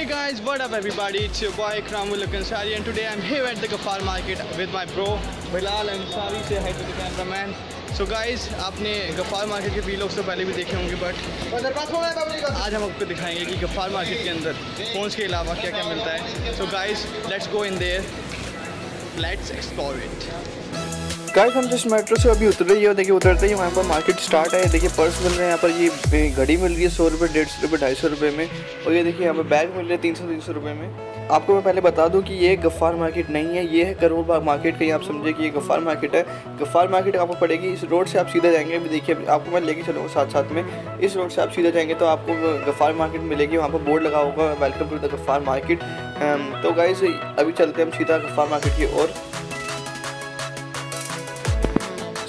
Hey guys, what up everybody? It's your boy Kramul Ansari and today I'm here at the Gaffar market with my bro Bilal Ansari. Say hi to the cameraman. So guys, आपने Ghaffar market के vlogs तो पहले भी देखे होंगे but आज हम आपको दिखाएंगे कि गफ़ार मार्केट के अंदर फ़ोन्स के अलावा क्या क्या मिलता है. So guys, let's go in there. Let's explore it. Guys हम जिस मेट्रो से अभी उतर रही है, देखिए उतरते ही वहाँ पर मार्केट स्टार्ट है. देखिए पर्स मिल रहे हैं यहाँ पर, ये घड़ी मिल रही है 100 रुपये, 150 रुपये, 250 रुपये में. और ये देखिए यहाँ पर बैग मिल रहे हैं 300 रुपये में. आपको मैं पहले बता दूं कि ये गफ़ार मार्केट नहीं है, ये है करोल बाग मार्केट. कहीं आप समझे कि ये गफ़ार मार्केट है. गफ़ार मार्केट आपको पड़ेगी इस रोड से, आप सीधा जाएंगे. अभी देखिए आपको मैं लेके चलूँगा साथ साथ में. इस रोड से आप सीधा जाएंगे तो आपको गफ़ार मार्केट मिलेगी. वहाँ पर बोर्ड लगा होगा welcome to the Gaffar market. तो गाइस अभी चलते हैं हम सीधा गफ़ार मार्केट की ओर.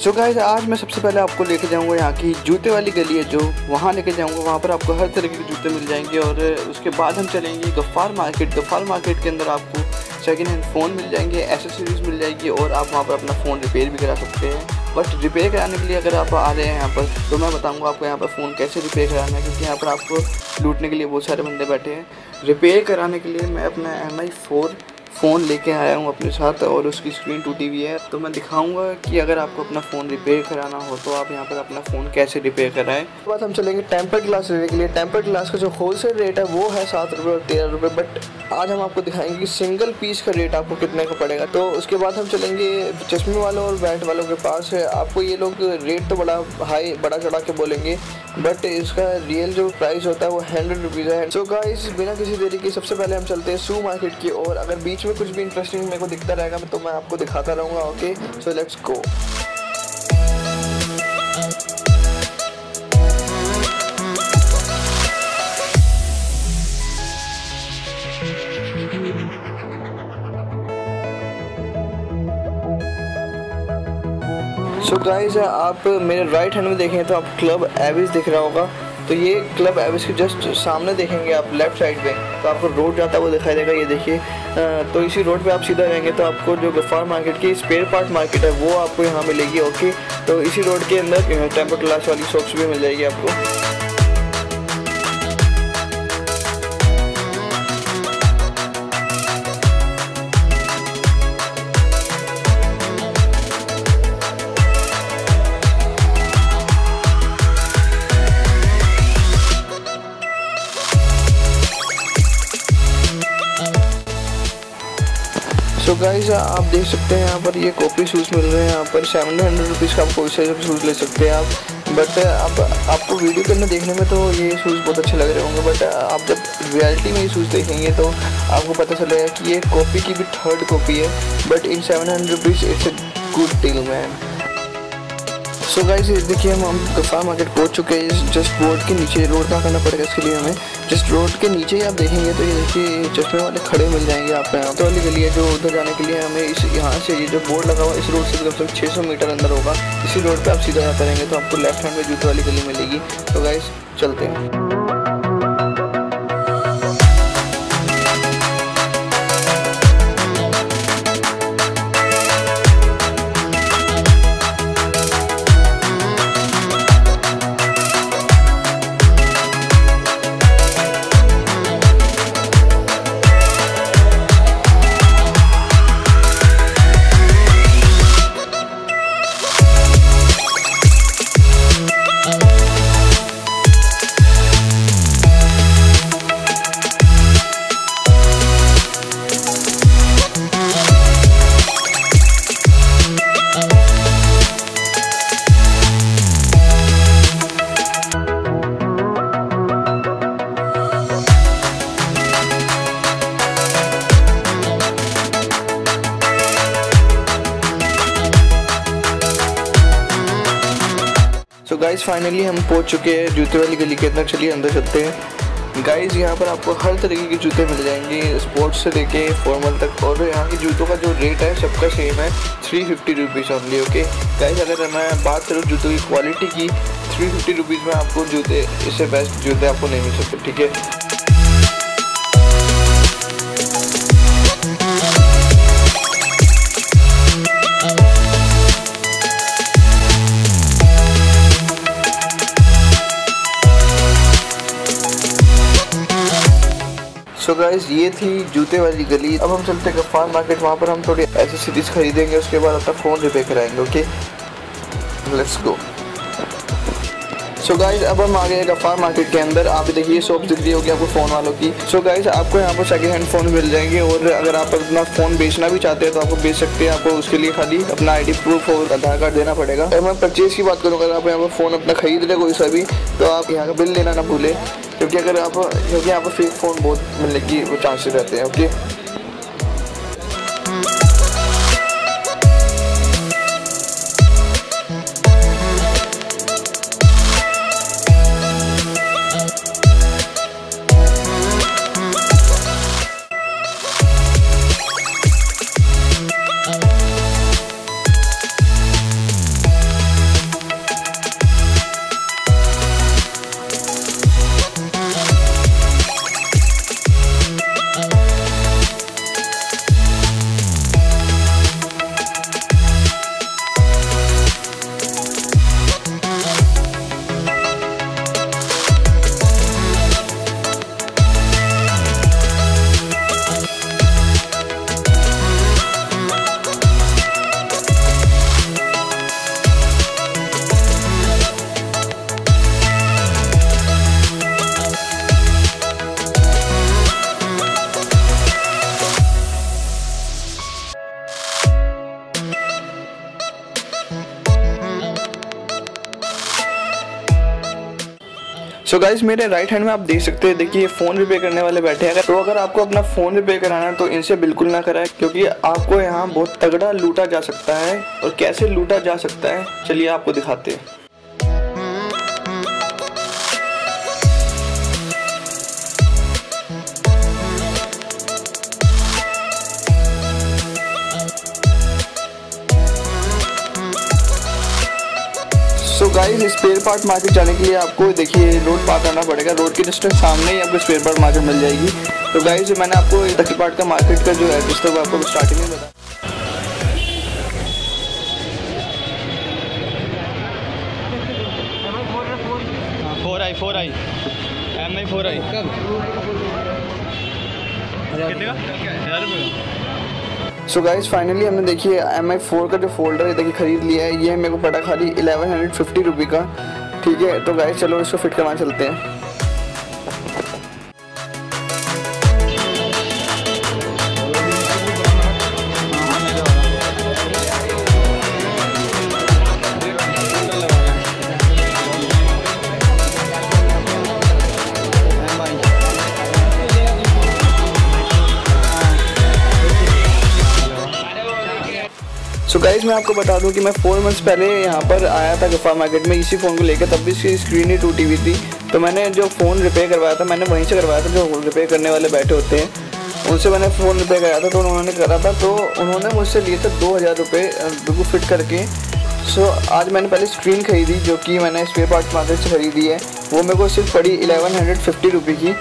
सो गाइस आज मैं सबसे पहले आपको लेके जाऊंगा यहाँ की जूते वाली गली है जो, वहाँ लेके जाऊंगा. वहाँ पर आपको हर तरह के जूते मिल जाएंगे. और उसके बाद हम चलेंगे गफ़ार मार्केट. गफ़ार मार्केट के अंदर आपको सेकेंड हैंड फ़ोन मिल जाएंगे, एसेसरीज़ मिल जाएगी और आप वहाँ पर अपना फ़ोन रिपेयर भी करा सकते हैं. बट रिपेयर कराने के लिए अगर आप आ रहे हैं यहाँ पर तो मैं बताऊँगा आपको यहाँ पर फ़ोन कैसे रिपेयर कराना है, क्योंकि यहाँ पर आपको लूटने के लिए बहुत सारे बंदे बैठे हैं. रिपेयर कराने के लिए मैं अपना MI4 फ़ोन लेके आया हूँ अपने साथ और उसकी स्क्रीन टूटी हुई है. तो मैं दिखाऊंगा कि अगर आपको अपना फ़ोन रिपेयर कराना हो तो आप यहाँ पर अपना फ़ोन कैसे रिपेयर कराएं. उसके बाद हम चलेंगे टेम्पर ग्लास लेने के लिए. टेम्पर ग्लास का जो होलसेल रेट है वो है 7 रुपये और 13 रुपये. बट आज हम आपको दिखाएंगे कि सिंगल पीस का रेट आपको कितने का पड़ेगा. तो उसके बाद हम चलेंगे चश्मे वालों और बैट वालों के पास. आपको ये लोग रेट तो बड़ा चढ़ा के बोलेंगे, बट इसका रियल जो प्राइस होता है वो 100 रुपीज़ है. सो गाइस बिना किसी देरी के सबसे पहले हम चलते हैं शू मार्केट की. और अगर बीच में कुछ भी इंटरेस्टिंग मेरे को दिखता रहेगा तो मैं आपको दिखाता रहूँगा. Okay, so let's go. So guys आप मेरे राइट हैंड में देखें तो आप क्लब एविस दिख रहा होगा. तो ये क्लब एविस के जस्ट सामने देखेंगे आप लेफ़्ट साइड पे तो आपको रोड जाता है वो दिखाई देगा. ये देखिए, तो इसी रोड पे आप सीधा जाएंगे तो आपको जो गफ़ार मार्केट की स्पेयर पार्ट मार्केट है वो आपको यहाँ मिलेगी. ओके, तो इसी रोड के अंदर टेम्पर ग्लास वाली शॉप्स भी मिल जाएगी आपको. तो गाइस आप देख सकते हैं यहाँ पर ये कॉपी शूज़ मिल रहे हैं. यहाँ पर 700 रुपीज़ का आप कोई से शूज़ ले सकते हैं आप. बट आपको वीडियो के अंदर देखने में तो ये शूज़ बहुत अच्छे लग रहे होंगे, बट आप जब रियलिटी में ये शूज़ देखेंगे तो आपको पता चलेगा कि ये कॉपी की भी 3rd कॉपी है. But in 700 rupees it's a good deal man. So guys देखिए हम गफ़ार मार्केट पहुंच चुके हैं. जस्ट बोर्ड के नीचे रोड ना करना पड़ेगा इसके लिए हमें. जस्ट रोड के नीचे ही आप देखेंगे तो ये देखिए चश्मे वाले खड़े मिल जाएंगे आपको. यहाँ तो वाली गली है जो उधर जाने के लिए हमें यहाँ से ये जो बोर्ड लगा हुआ है इस रोड से कम से कम 600 मीटर अंदर होगा. इसी रोड पर आप सीधा जाते रहेंगे तो आपको लेफ्ट हैंड में जूते वाली गली मिलेगी. तो गाइस चलते हैं. तो गाइज़ फाइनली हम पहुंच चुके हैं जूते वाली गली के अंदर. चलिए अंदर चलते हैं. गाइज़ यहाँ पर आपको हर तरीके के जूते मिल जाएंगे, स्पोर्ट्स से लेके फॉर्मल तक. और यहाँ के जूतों का जो रेट है सबका सेम है, 350 रुपीज़ ओनली. ओके गाइज़, अगर मैं बात करूँ जूतों की क्वालिटी की, 350 रुपीज़ में आपको जूते इससे बेस्ट जूते आपको नहीं मिल सकते. ठीक है. सो गाइस ये थी जूते वाली गली। अब हम चलते हैं गफ्फार मार्केट, वहाँ पर हम थोड़ी एक्सेसरीज खरीदेंगे, उसके बाद अपना फ़ोन रिपेयर कराएंगे। Okay let's go. So guys अब हम आ गए गफ्फार मार्केट के अंदर। आप देखिए शॉप दिख रही होगी आपको फ़ोन वालों की। सो गाइस आपको यहाँ पर सेकंड हैंड फ़ोन मिल जाएंगे, और अगर आप अपना फ़ोन बेचना भी चाहते हैं तो आपको बेच सकते हैं। आपको उसके लिए खाली अपना ID प्रूफ और आधार कार्ड देना पड़ेगा। अगर मैं परचेज़ की बात करूँ, अगर आप यहाँ पर फ़ोन अपना खरीद रहे कोई सा भी, तो आप यहाँ का बिल लेना ना भूलें, क्योंकि यहाँ पर फेक फ़ोन बहुत मिलने की वो चांसेस रहते हैं। ओके सो गाइस मेरे राइट हैंड में आप देख सकते हैं, देखिए फ़ोन रिपेयर करने वाले बैठे हैं। तो अगर आपको अपना फ़ोन रिपेयर कराना है तो इनसे बिल्कुल ना कराएं, क्योंकि आपको यहाँ बहुत तगड़ा लूटा जा सकता है। और कैसे लूटा जा सकता है चलिए आपको दिखाते हैं। So guys spare part market जाने के लिए आपको देखिए रोड पार करना पड़ेगा। रोड के जस्ट सामने ही आपको स्पेयर पार्ट मार्केट मिल जाएगी। तो गाइस मैंने आपको स्पेयर पार्ट का मार्केट का जो एड्रेस था वो आपको स्टार्टिंग में बताया। फोर आई MI 4i कितने का? 1000 रुपये का। सो गाइस फाइनली हमने देखिए MI 4 का जो फोल्डर है देखिए ख़रीद लिया है। ये मेरे को पड़ा खाली 1150 रुपये का। ठीक है तो गाइस चलो इसको फिट करवाने चलते हैं। सो गाइस मैं आपको बता दूं कि मैं 4 मंथ्स पहले यहाँ पर आया था गफ्फार मार्केट में इसी फ़ोन को लेकर। तब भी इसकी स्क्रीन ही टूटी हुई थी। तो मैंने जो फ़ोन रिपेयर करवाया था मैंने वहीं से करवाया था, जो रिपेयर करने वाले बैठे होते हैं उनसे मैंने फ़ोन रिपेयर कराया था। तो उन्होंने करा था, तो उन्होंने मुझसे लिए थे 2000 रुपये बिल्कुल फिट करके। सो आज मैंने पहले स्क्रीन खरीदी जो कि मैंने स्पेयर पार्ट मार्केट से खरीदी है। वो मेरे को सिर्फ पड़ी 1150 रुपये की।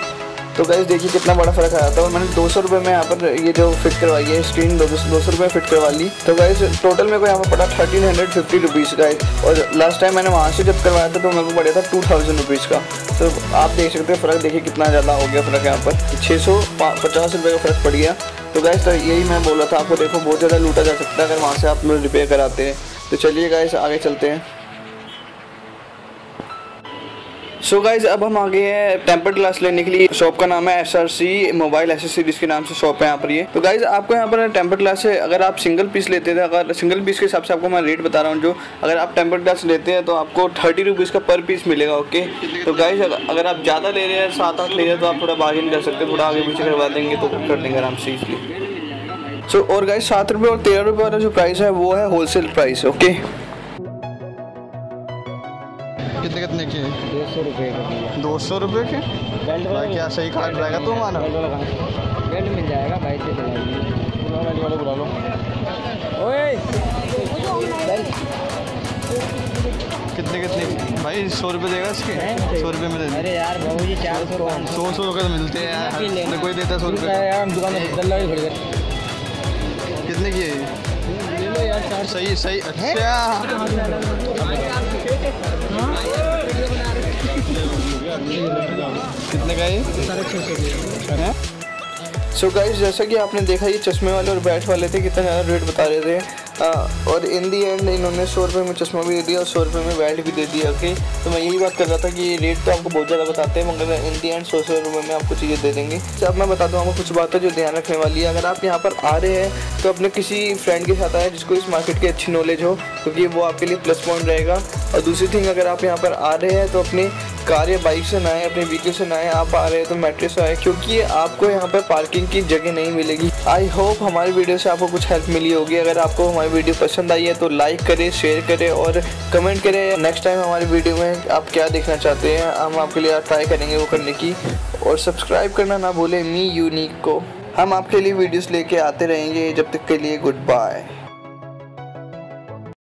तो गाइस देखिए कितना बड़ा फ़र्क आया था। और मैंने 200 रुपये में यहाँ पर ये जो फिट करवाई है स्क्रीन 200 रुपये फिट करवा ली। तो गाइस टोटल मेरे को यहाँ पर पड़ा 1350 रुपीज़ गाइस। और लास्ट टाइम मैंने वहाँ से जब करवाया था तो मेरे को पड़ा था 2000 रुपीज़ का। तो आप देख सकते हैं फ़र्क, देखिए कितना ज़्यादा हो गया फ़र्क। यहाँ पर 650 रुपये का फ़र्क पड़ गया। तो गाइस तो यही मैं बोला था आपको, देखो बहुत ज़्यादा लूटा जा सकता है अगर वहाँ से आप लोग रिपेयर कराते हैं। तो चलिए गाइस आगे चलते हैं। सो गाइज अब हम आ गए हैं टेम्पर्ड ग्लास लेने के लिए। शॉप का नाम है SRC मोबाइल एसेसरीज के नाम से शॉप है यहाँ पर ये। तो गाइज आपको यहाँ पर टेम्पर्ड ग्लास है, अगर आप सिंगल पीस लेते थे, अगर सिंगल पीस के हिसाब से आपको मैं रेट बता रहा हूँ, जो अगर आप टेम्पर्ड ग्लास लेते हैं तो आपको 30 रुपीज़ का पर पीस मिलेगा। ओके तो गाइज अगर आप ज़्यादा ले रहे हैं 7-8 ले रहे हैं तो आप थोड़ा बार्गेन कर सकते हैं, थोड़ा आगे पीछे करवा देंगे तो कर देंगे आराम से इसलिए। सो और गाइज 7 रुपये और 13 रुपये वाला जो प्राइस है वो है होलसेल प्राइस। ओके कितने के? 200 रुपये का। 200 रुपये के? भाई क्या सही काट रहेगा तो हमारा बेल्ट मिल जाएगा भाई से। बुला लो ओए कितने भाई 100 रुपये देगा इसके? 100 रुपये में दे। अरे यार बाबू जी 400 रुपये तो मिलते हैं यार, कोई देता 100 रुपये यार। हम दुकान में बदल खड़ी कर। कितने की है? ले लो यार 4। सही अच्छा कितने का है? 650 है। सो गाइस, जैसा कि आपने देखा ये चश्मे वाले और बैट वाले थे कितना ज़्यादा रेट बता रहे थे, और इन दी एंड इन्होंने 100 रुपये में चश्मा भी दे दिया और 100 रुपये में बैट भी दे दिया। ओके, तो मैं यही बात कर रहा था कि ये रेट तो आपको बहुत ज़्यादा बताते हैं, मगर इन दी एंड 100 रुपये में आपको चीज़ें दे देंगे। तो अब मैं बता दूँ आपको कुछ बातें जो ध्यान रखने वाली है। अगर आप यहाँ पर आ रहे हैं तो अपने किसी फ्रेंड के साथ आए जिसको इस मार्केट की अच्छी नॉलेज हो, क्योंकि वो आपके लिए प्लस पॉइंट रहेगा। और दूसरी थिंग, अगर आप यहाँ पर आ रहे हैं तो अपनी कार या बाइक से ना आए, अपने व्हीकल से ना आए। आप आ रहे हैं तो मेट्रो से आए, क्योंकि आपको यहाँ पर पार्किंग की जगह नहीं मिलेगी। आई होप हमारी वीडियो से आपको कुछ हेल्प मिली होगी। अगर आपको हमारी वीडियो पसंद आई है तो लाइक करें, शेयर करें और कमेंट करें नेक्स्ट टाइम हमारी वीडियो में आप क्या देखना चाहते हैं। हम आपके लिए ट्राई करेंगे वो करने की। और सब्सक्राइब करना ना भूलें MeYouNick को। हम आपके लिए वीडियोस लेके आते रहेंगे। जब तक के लिए गुड बाय।